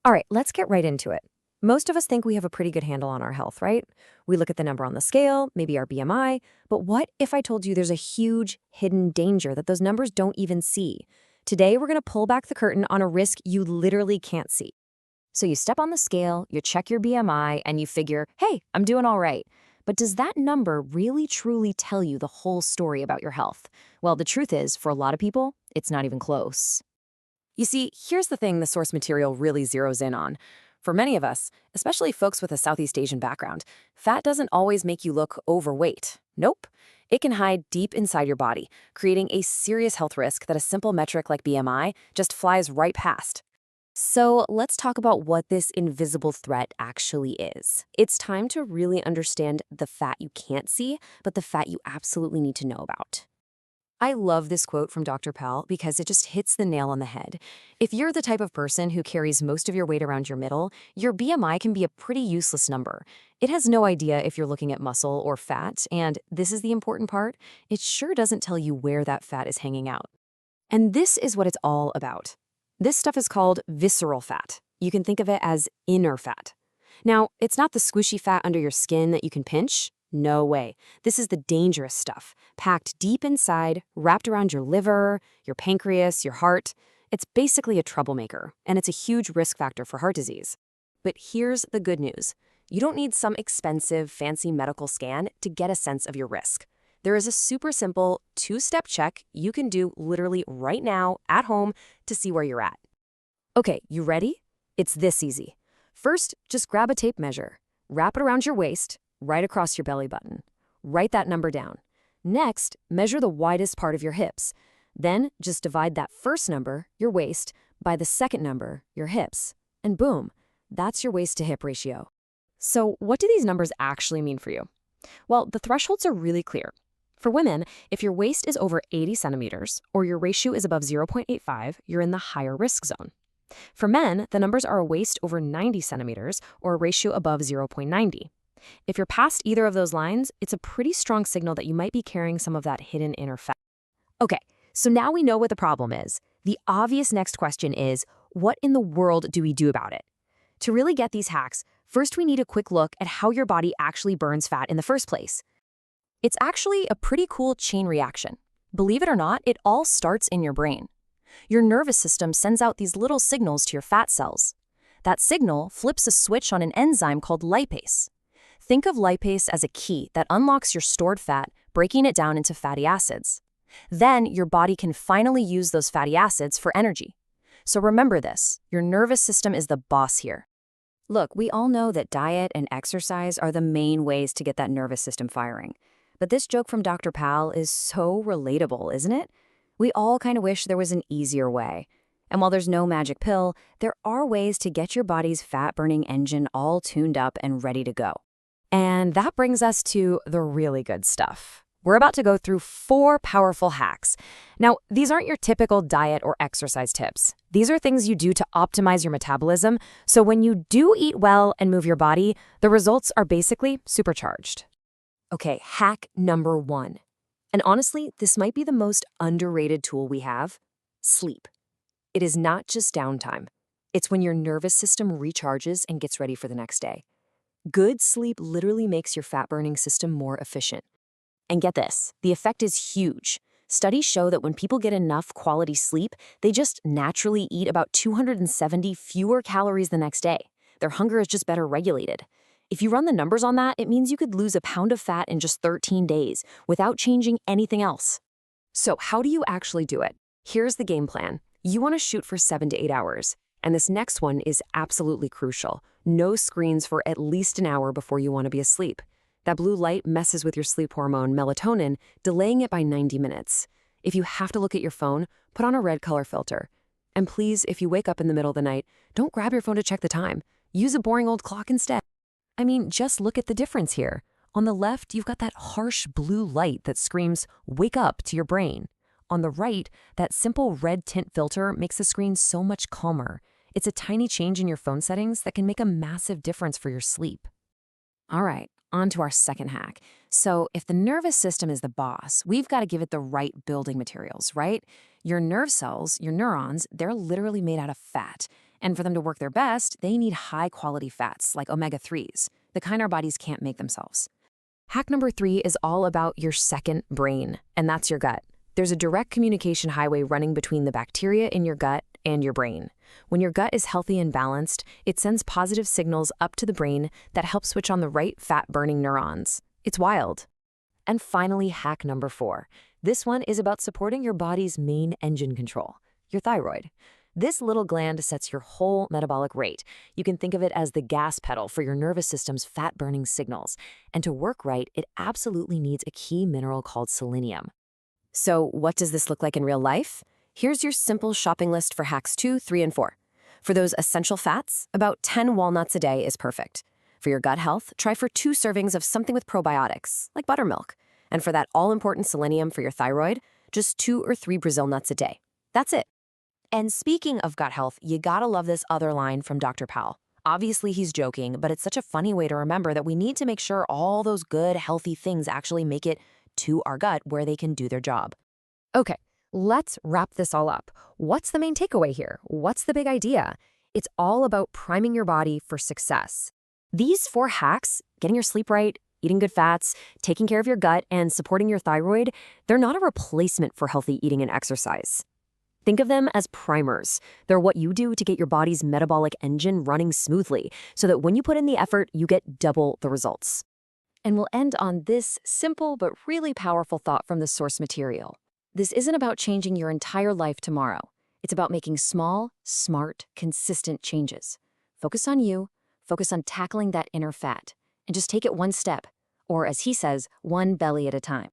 All right, let's get right into it. Most of us think we have a pretty good handle on our health, right? We look at the number on the scale, maybe our BMI, but what if I told you there's a huge hidden danger that those numbers don't even see? Today, we're going to pull back the curtain on a risk you literally can't see. So you step on the scale, you check your BMI, and you figure, hey, I'm doing all right. But does that number really truly tell you the whole story about your health? Well, the truth is, for a lot of people, it's not even close. You see, here's the thing the source material really zeroes in on. For many of us, especially folks with a Southeast Asian background, fat doesn't always make you look overweight. Nope. It can hide deep inside your body, creating a serious health risk that a simple metric like BMI just flies right past. So let's talk about what this invisible threat actually is. It's time to really understand the fat you can't see, but the fat you absolutely need to know about. I love this quote from Dr. Pal because it just hits the nail on the head. If you're the type of person who carries most of your weight around your middle, your BMI can be a pretty useless number. It has no idea if you're looking at muscle or fat, and this is the important part, it sure doesn't tell you where that fat is hanging out. And this is what it's all about. This stuff is called visceral fat. You can think of it as inner fat. Now, it's not the squishy fat under your skin that you can pinch. No way. This is the dangerous stuff, packed deep inside, wrapped around your liver, your pancreas, your heart. It's basically a troublemaker, and it's a huge risk factor for heart disease. But here's the good news. You don't need some expensive, fancy medical scan to get a sense of your risk. There is a super simple two-step check you can do literally right now at home to see where you're at. Okay, you ready? It's this easy. First, just grab a tape measure, wrap it around your waist, right across your belly button. Write that number down. Next, measure the widest part of your hips. Then, just divide that first number, your waist, by the second number, your hips. And boom, that's your waist to hip ratio. So, what do these numbers actually mean for you? Well, the thresholds are really clear. For women, if your waist is over 80 centimeters or your ratio is above 0.85, you're in the higher risk zone. For men, the numbers are a waist over 90 centimeters or a ratio above 0.90. If you're past either of those lines, it's a pretty strong signal that you might be carrying some of that hidden inner fat. Okay, so now we know what the problem is. The obvious next question is, what in the world do we do about it? To really get these hacks, first we need a quick look at how your body actually burns fat in the first place. It's actually a pretty cool chain reaction. Believe it or not, it all starts in your brain. Your nervous system sends out these little signals to your fat cells. That signal flips a switch on an enzyme called lipase. Think of lipase as a key that unlocks your stored fat, breaking it down into fatty acids. Then your body can finally use those fatty acids for energy. So remember this, your nervous system is the boss here. Look, we all know that diet and exercise are the main ways to get that nervous system firing. But this joke from Dr. Pal is so relatable, isn't it? We all kind of wish there was an easier way. And while there's no magic pill, there are ways to get your body's fat-burning engine all tuned up and ready to go. And that brings us to the really good stuff. We're about to go through 4 powerful hacks. Now, these aren't your typical diet or exercise tips. These are things you do to optimize your metabolism, so when you do eat well and move your body, the results are basically supercharged. Okay, hack number 1. And honestly, this might be the most underrated tool we have: sleep. It is not just downtime. It's when your nervous system recharges and gets ready for the next day. Good sleep literally makes your fat-burning system more efficient. And get this, the effect is huge. Studies show that when people get enough quality sleep, they just naturally eat about 270 fewer calories the next day. Their hunger is just better regulated. If you run the numbers on that, it means you could lose a pound of fat in just 13 days without changing anything else. So how do you actually do it? Here's the game plan. You want to shoot for 7 to 8 hours. And this next one is absolutely crucial. No screens for at least an hour before you want to be asleep. That blue light messes with your sleep hormone, melatonin, delaying it by 90 minutes. If you have to look at your phone, put on a red color filter. And please, if you wake up in the middle of the night, don't grab your phone to check the time. Use a boring old clock instead. I mean, just look at the difference here. On the left, you've got that harsh blue light that screams, "Wake up," to your brain. On the right, that simple red tint filter makes the screen so much calmer. It's a tiny change in your phone settings that can make a massive difference for your sleep. All right, on to our second hack. So if the nervous system is the boss, we've got to give it the right building materials, right? Your nerve cells, your neurons, they're literally made out of fat. And for them to work their best, they need high-quality fats like omega-3s, the kind our bodies can't make themselves. Hack number 3 is all about your second brain, and that's your gut. There's a direct communication highway running between the bacteria in your gut and your brain. When your gut is healthy and balanced, it sends positive signals up to the brain that help switch on the right fat-burning neurons. It's wild. And finally, hack number 4. This one is about supporting your body's main engine control, your thyroid. This little gland sets your whole metabolic rate. You can think of it as the gas pedal for your nervous system's fat-burning signals. And to work right, it absolutely needs a key mineral called selenium. So what does this look like in real life? Here's your simple shopping list for hacks 2, 3, and 4. For those essential fats, about 10 walnuts a day is perfect. For your gut health, try for 2 servings of something with probiotics, like buttermilk. And for that all-important selenium for your thyroid, just 2 or 3 Brazil nuts a day. That's it. And speaking of gut health, you gotta love this other line from Dr. Powell. Obviously, he's joking, but it's such a funny way to remember that we need to make sure all those good, healthy things actually make it to our gut where they can do their job. Okay, let's wrap this all up. What's the main takeaway here? What's the big idea? It's all about priming your body for success. These 4 hacks, getting your sleep right, eating good fats, taking care of your gut, and supporting your thyroid, they're not a replacement for healthy eating and exercise. Think of them as primers. They're what you do to get your body's metabolic engine running smoothly so that when you put in the effort, you get double the results. And we'll end on this simple but really powerful thought from the source material. This isn't about changing your entire life tomorrow. It's about making small, smart, consistent changes. Focus on you, focus on tackling that inner fat, and just take it one step, or as he says, one belly at a time.